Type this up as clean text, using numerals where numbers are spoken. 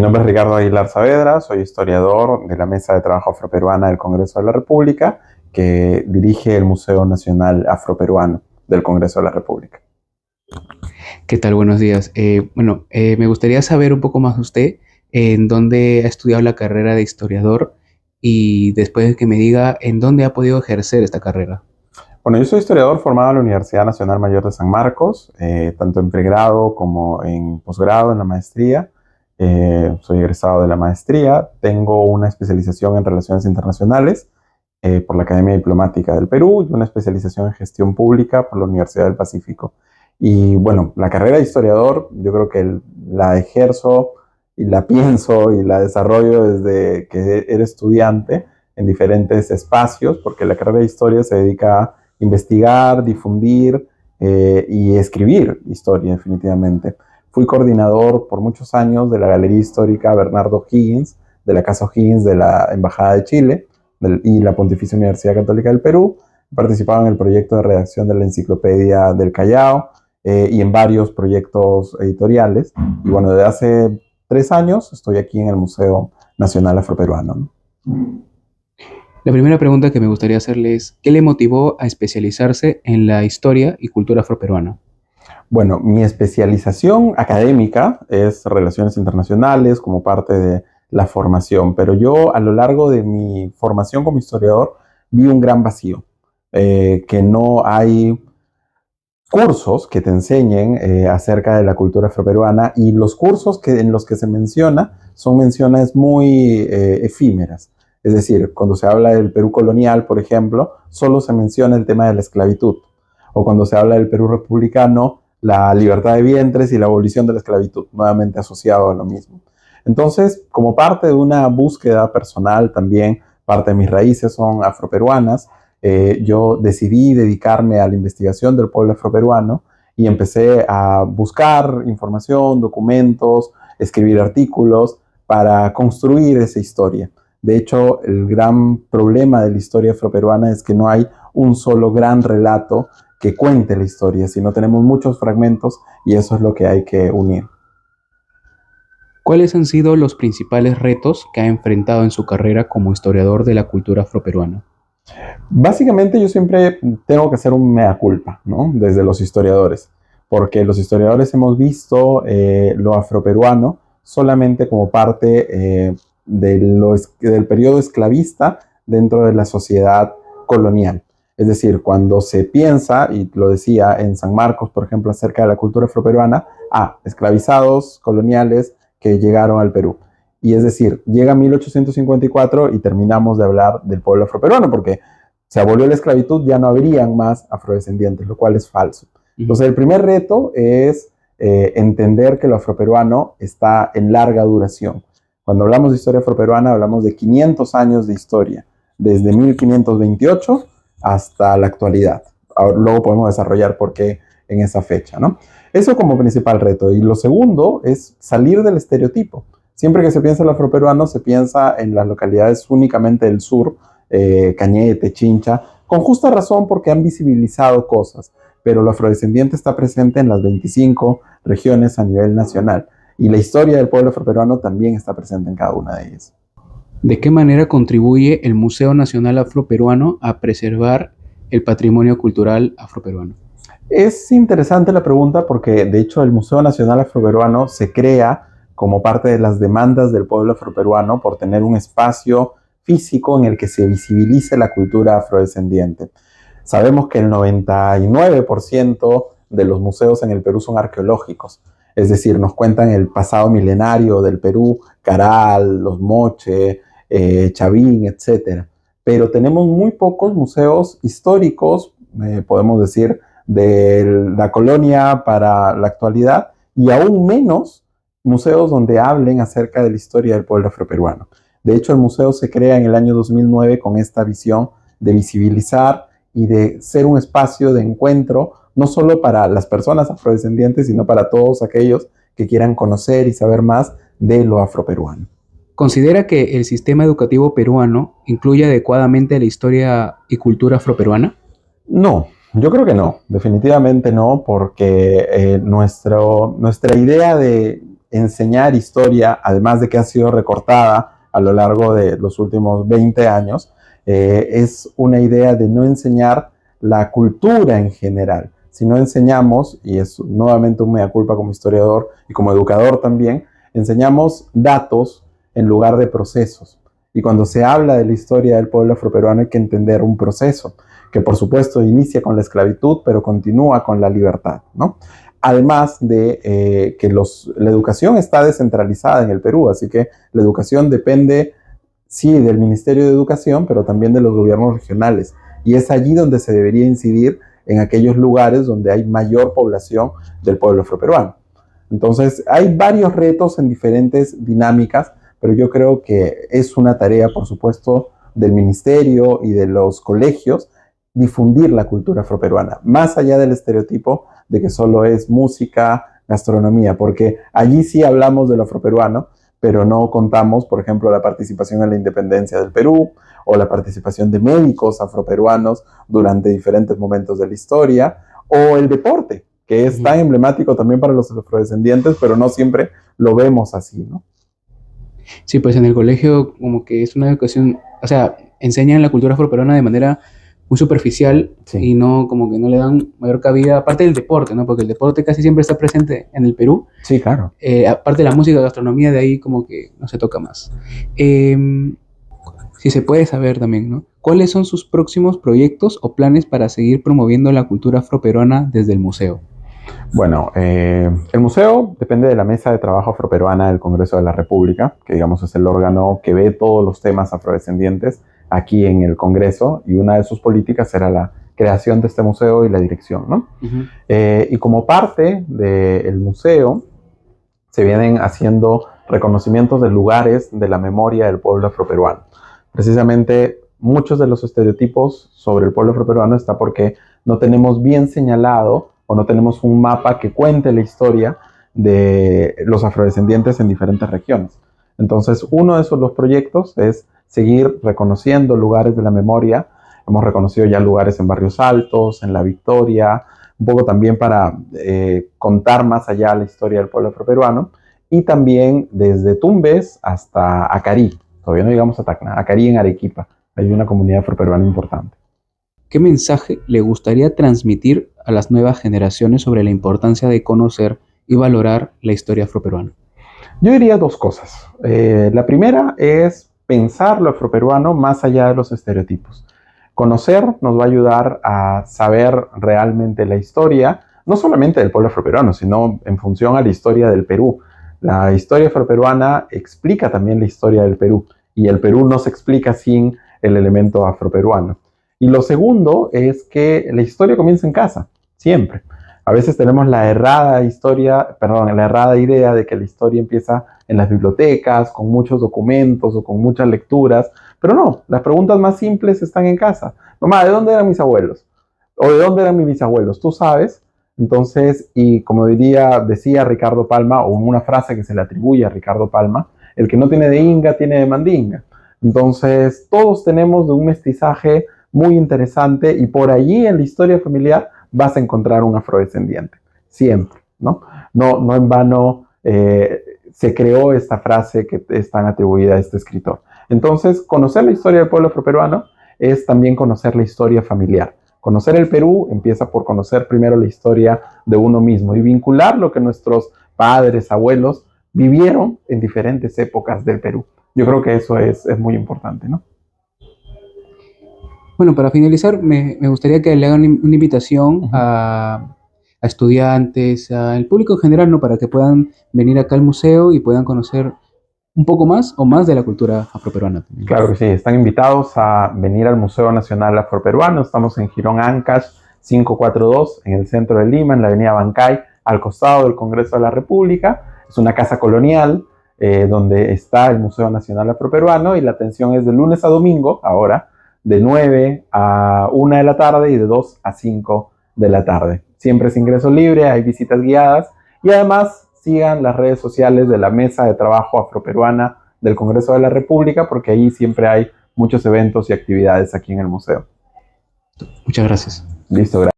nombre es Ricardo Aguilar Saavedra, soy historiador de la Mesa de Trabajo Afroperuana del Congreso de la República, que dirige el Museo Nacional Afroperuano del Congreso de la República. ¿Qué tal? Buenos días. Me gustaría saber un poco más de usted, en dónde ha estudiado la carrera de historiador y después que me diga en dónde ha podido ejercer esta carrera. Bueno, yo soy historiador formado en la Universidad Nacional Mayor de San Marcos, tanto en pregrado como en posgrado, en la maestría. Soy egresado de la maestría, tengo una especialización en Relaciones Internacionales por la Academia Diplomática del Perú y una especialización en Gestión Pública por la Universidad del Pacífico. Y bueno, la carrera de historiador yo creo que la ejerzo y la pienso y la desarrollo desde que era estudiante en diferentes espacios, porque la carrera de historia se dedica a investigar, difundir y escribir historia definitivamente. Fui coordinador por muchos años de la Galería Histórica Bernardo O'Higgins, de la Casa O'Higgins de la Embajada de Chile y la Pontificia Universidad Católica del Perú. Participaba en el proyecto de redacción de la Enciclopedia del Callao y en varios proyectos editoriales. Y bueno, desde hace 3 años estoy aquí en el Museo Nacional Afroperuano, ¿no? La primera pregunta que me gustaría hacerle es, ¿qué le motivó a especializarse en la historia y cultura afroperuana? Bueno, mi especialización académica es Relaciones Internacionales como parte de la formación, pero yo a lo largo de mi formación como historiador vi un gran vacío, que no hay cursos que te enseñen acerca de la cultura afroperuana, y los cursos en los que se menciona son menciones muy efímeras. Es decir, cuando se habla del Perú colonial, por ejemplo, solo se menciona el tema de la esclavitud. O cuando se habla del Perú republicano, la libertad de vientres y la abolición de la esclavitud, nuevamente asociado a lo mismo. Entonces, como parte de una búsqueda personal también, parte de mis raíces son afroperuanas, yo decidí dedicarme a la investigación del pueblo afroperuano y empecé a buscar información, documentos, escribir artículos para construir esa historia. De hecho, el gran problema de la historia afroperuana es que no hay un solo gran relato que cuente la historia, sino tenemos muchos fragmentos y eso es lo que hay que unir. ¿Cuáles han sido los principales retos que ha enfrentado en su carrera como historiador de la cultura afroperuana? Básicamente yo siempre tengo que hacer un mea culpa, ¿no? Desde los historiadores, porque los historiadores hemos visto lo afroperuano solamente como parte del periodo esclavista dentro de la sociedad colonial. Es decir, cuando se piensa, y lo decía en San Marcos, por ejemplo, acerca de la cultura afroperuana, esclavizados coloniales que llegaron al Perú. Y es decir, llega 1854 y terminamos de hablar del pueblo afroperuano, porque se abolió la esclavitud, ya no habrían más afrodescendientes, lo cual es falso. Entonces, el primer reto es entender que lo afroperuano está en larga duración. Cuando hablamos de historia afroperuana, hablamos de 500 años de historia, desde 1528 hasta la actualidad. Ahora, luego podemos desarrollar por qué en esa fecha, ¿no? Eso como principal reto. Y lo segundo es salir del estereotipo. Siempre que se piensa en el afroperuano, se piensa en las localidades únicamente del sur, Cañete, Chincha, con justa razón porque han visibilizado cosas, pero lo afrodescendiente está presente en las 25 regiones a nivel nacional y la historia del pueblo afroperuano también está presente en cada una de ellas. ¿De qué manera contribuye el Museo Nacional Afroperuano a preservar el patrimonio cultural afroperuano? Es interesante la pregunta porque de hecho el Museo Nacional Afroperuano se crea como parte de las demandas del pueblo afroperuano por tener un espacio físico en el que se visibilice la cultura afrodescendiente. Sabemos que el 99% de los museos en el Perú son arqueológicos, es decir, nos cuentan el pasado milenario del Perú, Caral, Los Moche, Chavín, etc. Pero tenemos muy pocos museos históricos, podemos decir, de la colonia para la actualidad, y aún menos museos donde hablen acerca de la historia del pueblo afroperuano. De hecho, el museo se crea en el año 2009 con esta visión de visibilizar y de ser un espacio de encuentro, no solo para las personas afrodescendientes, sino para todos aquellos que quieran conocer y saber más de lo afroperuano. ¿Considera que el sistema educativo peruano incluye adecuadamente la historia y cultura afroperuana? No, yo creo que no, definitivamente no, porque nuestra idea de enseñar historia, además de que ha sido recortada a lo largo de los últimos 20 años, es una idea de no enseñar la cultura en general. Si no enseñamos, y es nuevamente un mea culpa como historiador y como educador también, enseñamos datos en lugar de procesos. Y cuando se habla de la historia del pueblo afroperuano hay que entender un proceso, que por supuesto inicia con la esclavitud, pero continúa con la libertad, ¿no? Además de que la educación está descentralizada en el Perú, así que la educación depende, sí, del Ministerio de Educación, pero también de los gobiernos regionales. Y es allí donde se debería incidir en aquellos lugares donde hay mayor población del pueblo afroperuano. Entonces, hay varios retos en diferentes dinámicas, pero yo creo que es una tarea, por supuesto, del ministerio y de los colegios difundir la cultura afroperuana, más allá del estereotipo de que solo es música, gastronomía, porque allí sí hablamos de lo afroperuano, pero no contamos, por ejemplo, la participación en la independencia del Perú o la participación de médicos afroperuanos durante diferentes momentos de la historia, o el deporte, que es tan emblemático también para los afrodescendientes, pero no siempre lo vemos así, ¿no? Sí, pues en el colegio como que es una educación, o sea, enseñan la cultura afroperuana de manera muy superficial Sí. y no como que no le dan mayor cabida, aparte del deporte, ¿no? Porque el deporte casi siempre está presente en el Perú. Sí, claro. Aparte de la música, gastronomía, de ahí como que no se toca más. Si se puede saber también, ¿no? ¿Cuáles son sus próximos proyectos o planes para seguir promoviendo la cultura afroperuana desde el museo? Bueno, el museo depende de la Mesa de Trabajo Afroperuana del Congreso de la República, que digamos es el órgano que ve todos los temas afrodescendientes aquí en el Congreso, y una de sus políticas era la creación de este museo y la dirección, ¿no? Y como parte del museo se vienen haciendo reconocimientos de lugares de la memoria del pueblo afroperuano. Precisamente muchos de los estereotipos sobre el pueblo afroperuano está porque no tenemos bien señalado o no tenemos un mapa que cuente la historia de los afrodescendientes en diferentes regiones. Entonces, uno de esos los proyectos es seguir reconociendo lugares de la memoria. Hemos reconocido ya lugares en Barrios Altos, en La Victoria, un poco también para contar más allá la historia del pueblo afroperuano, y también desde Tumbes hasta Acarí. Todavía no llegamos a Tacna, Acarí en Arequipa. Hay una comunidad afroperuana importante. ¿Qué mensaje le gustaría transmitir a las nuevas generaciones sobre la importancia de conocer y valorar la historia afroperuana? Yo diría dos cosas. La primera es pensar lo afroperuano más allá de los estereotipos. Conocer nos va a ayudar a saber realmente la historia, no solamente del pueblo afroperuano, sino en función a la historia del Perú. La historia afroperuana explica también la historia del Perú, y el Perú no se explica sin el elemento afroperuano. Y lo segundo es que la historia comienza en casa, siempre. A veces tenemos la errada idea de que la historia empieza en las bibliotecas, con muchos documentos o con muchas lecturas, pero no, las preguntas más simples están en casa. Mamá, ¿de dónde eran mis abuelos? ¿O de dónde eran mis bisabuelos? ¿Tú sabes? Entonces, y como decía Ricardo Palma, o una frase que se le atribuye a Ricardo Palma, el que no tiene de Inga, tiene de Mandinga. Entonces, todos tenemos de un mestizaje muy interesante, y por allí en la historia familiar vas a encontrar un afrodescendiente, siempre, ¿no? No en vano se creó esta frase que es tan atribuida a este escritor. Entonces, conocer la historia del pueblo afroperuano es también conocer la historia familiar. Conocer el Perú empieza por conocer primero la historia de uno mismo y vincular lo que nuestros padres, abuelos vivieron en diferentes épocas del Perú. Yo creo que eso es muy importante, ¿no? Bueno, para finalizar, me gustaría que le hagan una invitación a estudiantes, al público en general, ¿no? Para que puedan venir acá al museo y puedan conocer un poco más o más de la cultura afroperuana también. Claro que sí, están invitados a venir al Museo Nacional Afroperuano. Estamos en Girón Ancash 542, en el centro de Lima, en la avenida Bancay, al costado del Congreso de la República. Es una casa colonial donde está el Museo Nacional Afroperuano, y la atención es de lunes a domingo, ahora, de 9 a 1 de la tarde y de 2 a 5 de la tarde. Siempre es ingreso libre, hay visitas guiadas, y además sigan las redes sociales de la Mesa de Trabajo Afroperuana del Congreso de la República, porque ahí siempre hay muchos eventos y actividades aquí en el museo. Muchas gracias. Listo, gracias.